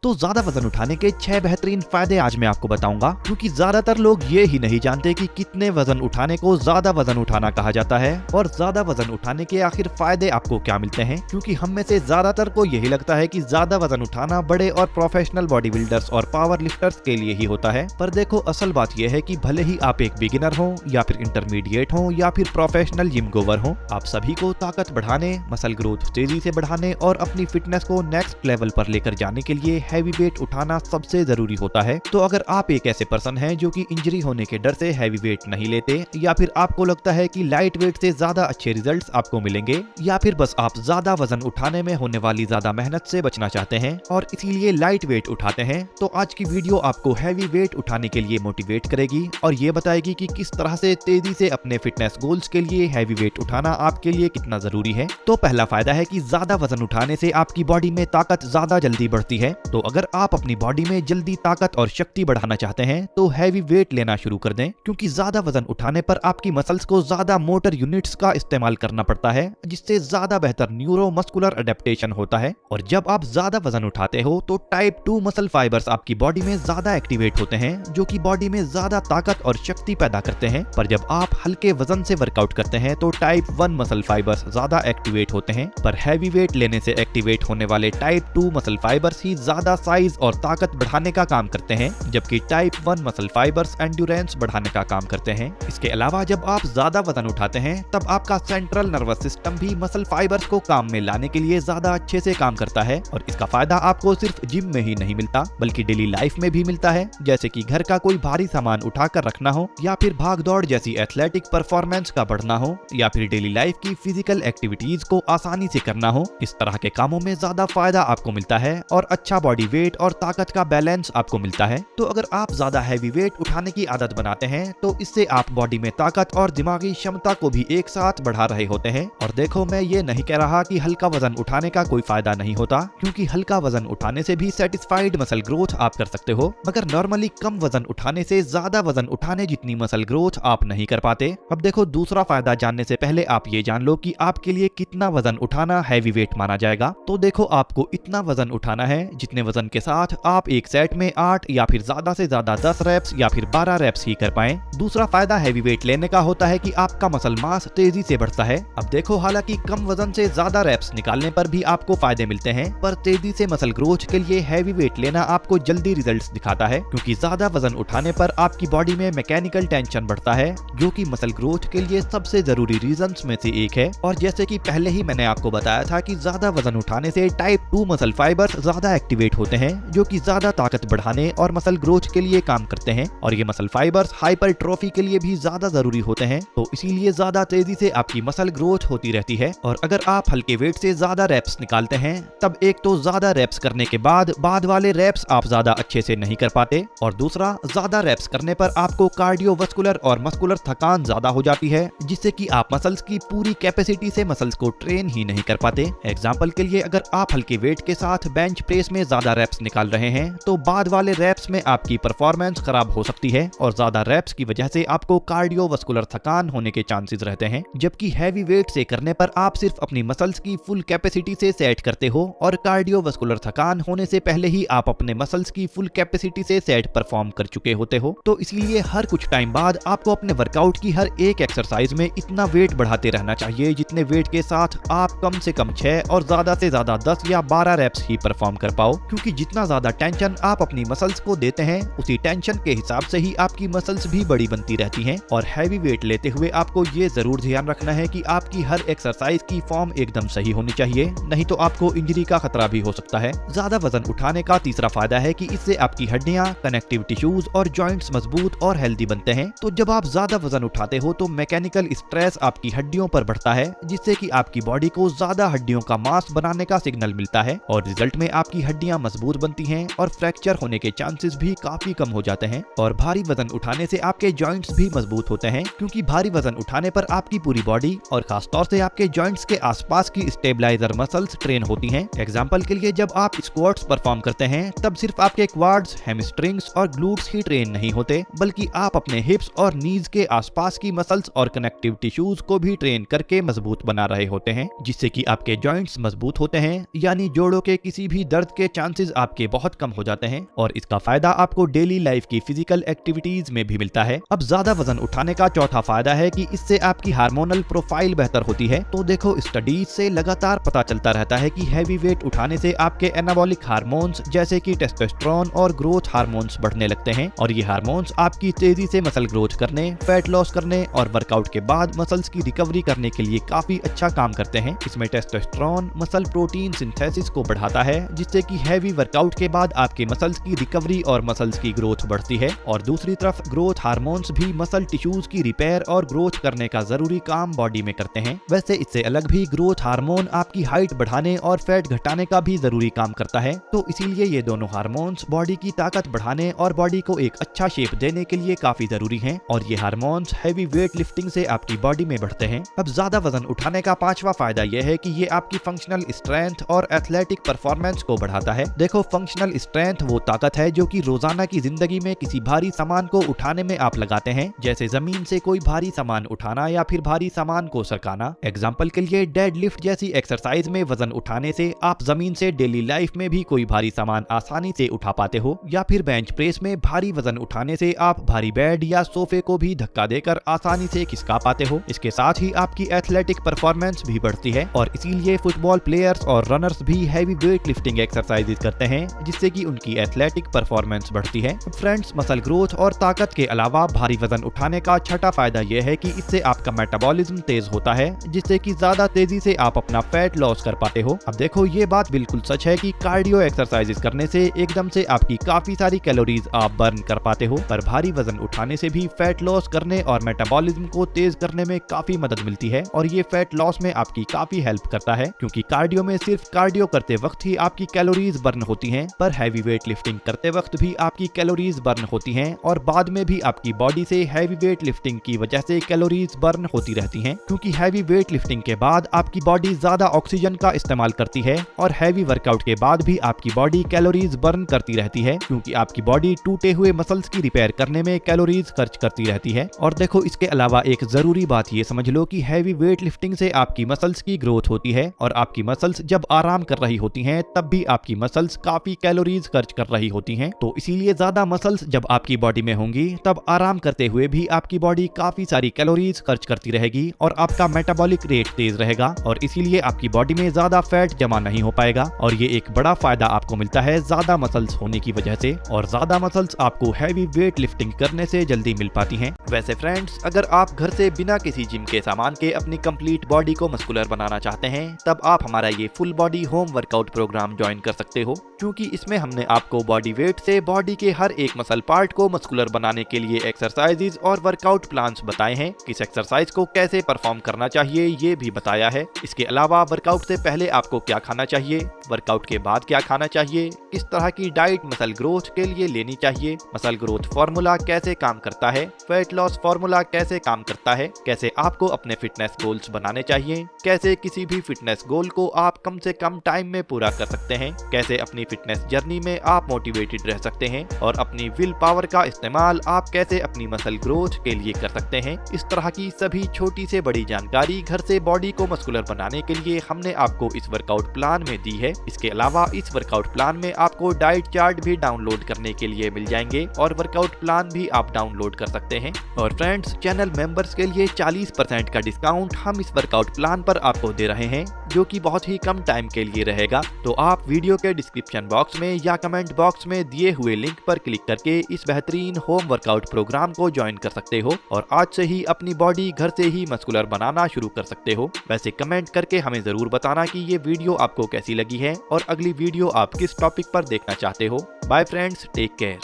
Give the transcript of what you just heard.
तो ज्यादा वजन उठाने के 6 बेहतरीन फायदे आज मैं आपको बताऊंगा, क्योंकि ज्यादातर लोग ये ही नहीं जानते कि कितने वजन उठाने को ज्यादा वजन उठाना कहा जाता है और ज्यादा वजन उठाने के आखिर फायदे आपको क्या मिलते हैं। क्योंकि हम में से ज्यादातर को यही लगता है कि ज्यादा वजन उठाना बड़े और प्रोफेशनल बॉडी बिल्डर्स और पावर लिफ्टर्स के लिए ही होता है। पर देखो, असल बात यह है कि भले ही आप एक बिगिनर हो या फिर इंटरमीडिएट हो या फिर प्रोफेशनल जिम गोवर हो, आप सभी को ताकत बढ़ाने, मसल ग्रोथ तेजी से बढ़ाने और अपनी फिटनेस को नेक्स्ट लेवल पर लेकर जाने के लिए हैवी वेट उठाना सबसे जरूरी होता है। तो अगर आप एक ऐसे पर्सन हैं जो कि इंजरी होने के डर से हैवी वेट नहीं लेते, या फिर आपको लगता है कि लाइट वेट से ज्यादा अच्छे रिजल्ट्स आपको मिलेंगे, या फिर बस आप ज्यादा वजन उठाने में होने वाली ज्यादा मेहनत से बचना चाहते हैं और इसीलिए लाइट वेट उठाते हैं, तो आज की वीडियो आपको हैवी वेट उठाने के लिए मोटिवेट करेगी और ये बताएगी कि किस तरह से तेजी से अपने फिटनेस गोल्स के लिए हैवी वेट उठाना आपके लिए कितना जरूरी है। तो पहला फायदा है कि ज्यादा वजन उठाने से आपकी बॉडी में ताकत ज्यादा जल्दी बढ़ती है। तो अगर आप अपनी बॉडी में जल्दी ताकत और शक्ति बढ़ाना चाहते हैं तो हैवी वेट लेना शुरू कर दें, क्योंकि ज्यादा वजन उठाने पर आपकी मसल्स को ज्यादा मोटर यूनिट्स का इस्तेमाल करना पड़ता है, जिससे ज्यादा बेहतर न्यूरो मस्कुलर अडेप्टेशन होता है। और जब आप ज्यादा वजन उठाते हो तो टाइप 2 मसल फाइबर्स आपकी बॉडी में ज्यादा एक्टिवेट होते हैं, जो कि बॉडी में ज्यादा ताकत और शक्ति पैदा करते हैं। पर जब आप हल्के वजन से वर्कआउट करते हैं तो टाइप 1 मसल फाइबर्स ज्यादा एक्टिवेट होते हैं। पर हैवी वेट लेने से एक्टिवेट होने वाले टाइप 2 मसल फाइबर्स ही ज्यादा साइज और ताकत बढ़ाने का काम करते हैं, जबकि टाइप 1 मसल फाइबर्स एंड्योरेंस बढ़ाने का काम करते हैं। इसके अलावा जब आप ज्यादा वजन उठाते हैं तब आपका सेंट्रल नर्वस सिस्टम भी मसल फाइबर्स को काम में लाने के लिए ज्यादा अच्छे से काम करता है। और इसका फायदा आपको सिर्फ जिम में ही नहीं मिलता, बल्कि डेली लाइफ में भी मिलता है, जैसे कि घर का कोई भारी सामान उठाकर रखना हो, या फिर भाग दौड़ जैसी एथलेटिक परफॉर्मेंस का बढ़ना हो, या फिर डेली लाइफ की फिजिकल एक्टिविटीज को आसानी से करना हो। इस तरह के कामों में ज्यादा फायदा आपको मिलता है और अच्छा बॉडी वेट और ताकत का बैलेंस आपको मिलता है। तो अगर आप ज्यादा हैवी वेट उठाने की आदत बनाते हैं तो इससे आप बॉडी में ताकत और दिमागी क्षमता को भी एक साथ बढ़ा रहे होते हैं। और देखो, मैं ये नहीं कह रहा कि हल्का वजन उठाने का कोई फायदा नहीं होता, क्योंकि हल्का वजन उठाने से भी सेटिस्फाइड मसल ग्रोथ आप कर सकते हो, मगर नॉर्मली कम वजन उठाने से ज्यादा वजन उठाने जितनी मसल ग्रोथ आप नहीं कर पाते। अब देखो, दूसरा फायदा जानने से पहले आप ये जान लो कि आपके लिए कितना वजन उठाना हैवी वेट माना जाएगा। तो देखो, आपको इतना वजन उठाना है जितने वजन के साथ आप एक सेट में 8 या फिर ज्यादा से ज्यादा 10 रेप्स या फिर 12 रेप्स ही कर पाएं। दूसरा फायदा हैवी वेट लेने का होता है कि आपका मसल मास तेजी से बढ़ता है। अब देखो, हालांकि कम वजन से ज्यादा रेप्स निकालने पर भी आपको फायदे मिलते हैं, पर तेजी से मसल ग्रोथ के लिए हैवी वेट लेना आपको जल्दी रिजल्ट्स दिखाता है, क्योंकि ज्यादा वजन उठाने पर आपकी बॉडी में मैकेनिकल टेंशन बढ़ता है, जो कि मसल ग्रोथ के लिए सबसे जरूरी रीजंस में से एक है। और जैसे कि पहले ही मैंने आपको बताया था कि ज्यादा वजन उठाने से टाइप 2 मसल फाइबर्स ज्यादा एक्टिवेट होते हैं, जो कि ज्यादा ताकत बढ़ाने और मसल ग्रोथ के लिए काम करते हैं। और ये मसल फाइबर्स हाइपरट्रोफी के लिए भी ज्यादा जरूरी होते हैं, तो इसीलिए ज्यादा तेजी से आपकी मसल ग्रोथ होती रहती है। और अगर आप हल्के वेट से ज्यादा रेप्स निकालते हैं, तब एक तो ज्यादा रेप्स करने के बाद वाले रेप्स आप ज्यादा अच्छे से नहीं कर पाते, और दूसरा, ज्यादा रेप्स करने पर आपको कार्डियोवास्कुलर और मस्कुलर थकान ज्यादा हो जाती है, जिससे कि आप मसल्स की पूरी कैपेसिटी से मसल्स को ट्रेन ही नहीं कर पाते। एग्जाम्पल के लिए, अगर आप हल्के वेट के साथ बेंच प्रेस में ज्यादा रेप्स निकाल रहे हैं तो बाद वाले रेप्स में आपकी परफॉर्मेंस खराब हो सकती है और ज्यादा रेप्स की वजह से आपको कार्डियोवास्कुलर थकान होने के चांसेस रहते हैं। जबकि हैवी वेट से करने पर आप सिर्फ अपनी मसल्स की फुल कैपेसिटी से सेट करते हो और कार्डियोवास्कुलर थकान होने से पहले ही आप अपने मसल्स की फुल कैपेसिटी से सेट परफॉर्म कर चुके होते हो। तो इसलिए हर कुछ टाइम बाद आपको अपने वर्कआउट की हर एक एक्सरसाइज में इतना वेट बढ़ाते रहना चाहिए जितने वेट के साथ आप कम से कम 6 और ज्यादा से ज्यादा 10 या 12 रेप्स ही परफॉर्म कर पाओ, क्योंकि जितना ज्यादा टेंशन आप अपनी मसल्स को देते हैं उसी टेंशन के हिसाब से ही आपकी मसल्स भी बड़ी बनती रहती हैं। और हैवी वेट लेते हुए आपको ये जरूर ध्यान रखना है कि आपकी हर एक्सरसाइज की फॉर्म एकदम सही होनी चाहिए, नहीं तो आपको इंजरी का खतरा भी हो सकता है। ज्यादा वजन उठाने का तीसरा फायदा है कि इससे आपकी हड्डियां, कनेक्टिव टिश्यूज और जॉइंट्स मजबूत और हेल्दी बनते हैं। तो जब आप ज्यादा वजन उठाते हो तो मैकेनिकल स्ट्रेस आपकी हड्डियों पर बढ़ता है, जिससे कि आपकी बॉडी को ज्यादा हड्डियों का मास बनाने का सिग्नल मिलता है, और रिजल्ट में आपकी हड्डियां मजबूत बनती हैं और फ्रैक्चर होने के चांसेस भी काफी कम हो जाते हैं। और भारी वजन उठाने से आपके जॉइंट्स भी मजबूत होते हैं, क्योंकि भारी वजन उठाने पर आपकी पूरी बॉडी और खासतौर से आपके जॉइंट्स के आसपास की स्टेबलाइजर मसल्स ट्रेन होती हैं। एग्जांपल के लिए, जब आप स्क्वाट्स परफॉर्म करते हैं तब सिर्फ आपके क्वाड्स, हैमस्ट्रिंग्स और ग्लूट्स ही ट्रेन नहीं होते, बल्कि आप अपने हिप्स और नीज के आसपास की मसल्स और कनेक्टिव टिश्यूज को भी ट्रेन करके मजबूत बना रहे होते हैं, जिससे कि आपके जॉइंट्स मजबूत होते हैं, यानी जोड़ों के किसी भी दर्द के चांस चांसेस आपके बहुत कम हो जाते हैं और इसका फायदा आपको डेली लाइफ की फिजिकल एक्टिविटीज में भी मिलता है। अब ज्यादा वजन उठाने का चौथा फायदा है कि इससे आपकी हार्मोनल प्रोफाइल बेहतर होती है। तो देखो, स्टडीज से लगातार पता चलता रहता है कि हैवी वेट उठाने से आपके एनाबॉलिक हार्मोन्स जैसे कि टेस्टोस्टेरोन और ग्रोथ हार्मोन्स बढ़ने लगते हैं और ये हार्मोन्स आपकी तेजी से मसल ग्रोथ करने, फैट लॉस करने और वर्कआउट के बाद मसल्स की रिकवरी करने के लिए काफी अच्छा काम करते हैं। इसमें टेस्टोस्टेरोन मसल प्रोटीन सिंथेसिस को बढ़ाता है जिससे कि हैवी वर्कआउट के बाद आपके मसल्स की रिकवरी और मसल्स की ग्रोथ बढ़ती है। और दूसरी तरफ ग्रोथ हार्मोन्स भी मसल टिश्यूज की रिपेयर और ग्रोथ करने का जरूरी काम बॉडी में करते हैं। वैसे इससे अलग भी ग्रोथ हार्मोन आपकी हाइट बढ़ाने और फैट घटाने का भी जरूरी काम करता है। तो इसीलिए ये दोनों हार्मोन्स बॉडी की ताकत बढ़ाने और बॉडी को एक अच्छा शेप देने के लिए काफी जरूरी हैं और ये हार्मोन्स हैवी वेट लिफ्टिंग से आपकी बॉडी में बढ़ते हैं। अब ज्यादा वजन उठाने का पांचवा फायदा यह है कि ये आपकी फंक्शनल स्ट्रेंथ और एथलेटिक परफॉर्मेंस को बढ़ाता है। देखो, फंक्शनल स्ट्रेंथ वो ताकत है जो कि रोजाना की जिंदगी में किसी भारी सामान को उठाने में आप लगाते हैं, जैसे जमीन से कोई भारी सामान उठाना या फिर भारी सामान को सरकाना। एग्जाम्पल के लिए डेड लिफ्ट जैसी एक्सरसाइज में वजन उठाने से आप जमीन से डेली लाइफ में भी कोई भारी सामान आसानी से उठा पाते हो, या फिर बेंच प्रेस में भारी वजन उठाने से आप भारी बेड या सोफे को भी धक्का देकर आसानी से खिसका पाते हो। इसके साथ ही आपकी एथलेटिक परफॉर्मेंस भी बढ़ती है और इसीलिए फुटबॉल प्लेयर्स और रनर्स भी हैवी वेट लिफ्टिंग एक्सरसाइजेज करते हैं जिससे कि उनकी एथलेटिक परफॉर्मेंस बढ़ती है। फ्रेंड्स, मसल ग्रोथ और ताकत के अलावा भारी वजन उठाने का छठा फायदा यह है कि इससे आपका मेटाबॉलिज्म तेज होता है जिससे कि ज्यादा तेजी से आप अपना फैट लॉस कर पाते हो। अब देखो, ये बात बिल्कुल सच है कि कार्डियो एक्सरसाइजेज करने से एकदम से आपकी काफी सारी कैलोरीज आप बर्न कर पाते हो, पर भारी वजन उठाने से भी फैट लॉस करने और मेटाबॉलिज्म को तेज करने में काफी मदद मिलती है और ये फैट लॉस में आपकी काफी हेल्प करता है क्योंकि कार्डियो में सिर्फ कार्डियो करते वक्त ही आपकी कैलोरीज बर्न होती हैं, पर हैवी वेट लिफ्टिंग करते वक्त भी आपकी कैलोरीज बर्न होती हैं और बाद में भी आपकी बॉडी से हैवी वेट लिफ्टिंग की वजह से कैलोरीज बर्न होती रहती हैं क्योंकि हैवी वेट लिफ्टिंग के बाद आपकी बॉडी ज्यादा ऑक्सीजन का इस्तेमाल करती है और हैवी वर्कआउट के बाद भी आपकी बॉडी कैलोरीज बर्न करती रहती है क्योंकि आपकी बॉडी टूटे हुए मसल्स की रिपेयर करने में कैलोरीज खर्च करती रहती है। और देखो, इसके अलावा एक जरूरी बात ये समझ लो कि हैवी वेट लिफ्टिंग से आपकी मसल्स की ग्रोथ होती है और आपकी मसल्स जब आराम कर रही होती हैं तब भी आपकी मसल्स काफी कैलोरीज खर्च कर रही होती हैं। तो इसीलिए ज्यादा मसल्स जब आपकी बॉडी में होंगी तब आराम करते हुए भी आपकी बॉडी काफी सारी कैलोरीज खर्च करती रहेगी और आपका मेटाबॉलिक रेट तेज रहेगा और इसीलिए आपकी बॉडी में ज्यादा फैट जमा नहीं हो पाएगा और ये एक बड़ा फायदा आपको मिलता है ज्यादा मसल्स होने की वजह से और ज्यादा मसल्स आपको हैवी वेट लिफ्टिंग करने से जल्दी मिल पाती हैं। वैसे फ्रेंड्स, अगर आप घर से बिना किसी जिम के सामान के अपनी कंप्लीट बॉडी को मस्कुलर बनाना चाहते हैं तब आप हमारा ये full body home workout programme join कर सकते हो क्योंकि इसमें हमने आपको बॉडी वेट से बॉडी के हर एक मसल पार्ट को मस्कुलर बनाने के लिए एक्सरसाइजेज और वर्कआउट प्लान्स बताए हैं। किस एक्सरसाइज को कैसे परफॉर्म करना चाहिए ये भी बताया है। इसके अलावा वर्कआउट से पहले आपको क्या खाना चाहिए, वर्कआउट के बाद क्या खाना चाहिए, किस तरह की डाइट मसल ग्रोथ के लिए लेनी चाहिए, मसल ग्रोथ फार्मूला कैसे काम करता है, फैट लॉस फार्मूला कैसे काम करता है, कैसे आपको अपने फिटनेस गोल्स बनाने चाहिए, कैसे किसी भी फिटनेस गोल को आप कम से कम टाइम में पूरा कर सकते हैं, कैसे अपनी फिटनेस जर्नी में आप मोटिवेटेड रह सकते हैं और अपनी विल पावर का इस्तेमाल आप कैसे अपनी मसल ग्रोथ के लिए कर सकते हैं। इस तरह की सभी छोटी से बड़ी जानकारी घर से बॉडी को मस्कुलर बनाने के लिए हमने आपको इस वर्कआउट प्लान में दी है। इसके अलावा इस वर्कआउट प्लान में आपको डाइट चार्ट भी डाउनलोड करने के लिए मिल जाएंगे और वर्कआउट प्लान भी आप डाउनलोड कर सकते हैं। और फ्रेंड्स, चैनल मेंबर्स के लिए 40% का डिस्काउंट हम इस वर्कआउट प्लान पर आपको दे रहे हैं जो कि बहुत ही कम टाइम के लिए रहेगा। तो आप वीडियो के डिस्क्रिप्शन बॉक्स में या कमेंट बॉक्स में दिए हुए लिंक पर क्लिक करके इस बेहतरीन होम वर्कआउट प्रोग्राम को ज्वाइन कर सकते हो और आज से ही अपनी बॉडी घर से ही मस्कुलर बनाना शुरू कर सकते हो। वैसे कमेंट करके हमें जरूर बताना कि ये वीडियो आपको कैसी लगी है और अगली वीडियो आप किस टॉपिक पर देखना चाहते हो। Bye friends, take care.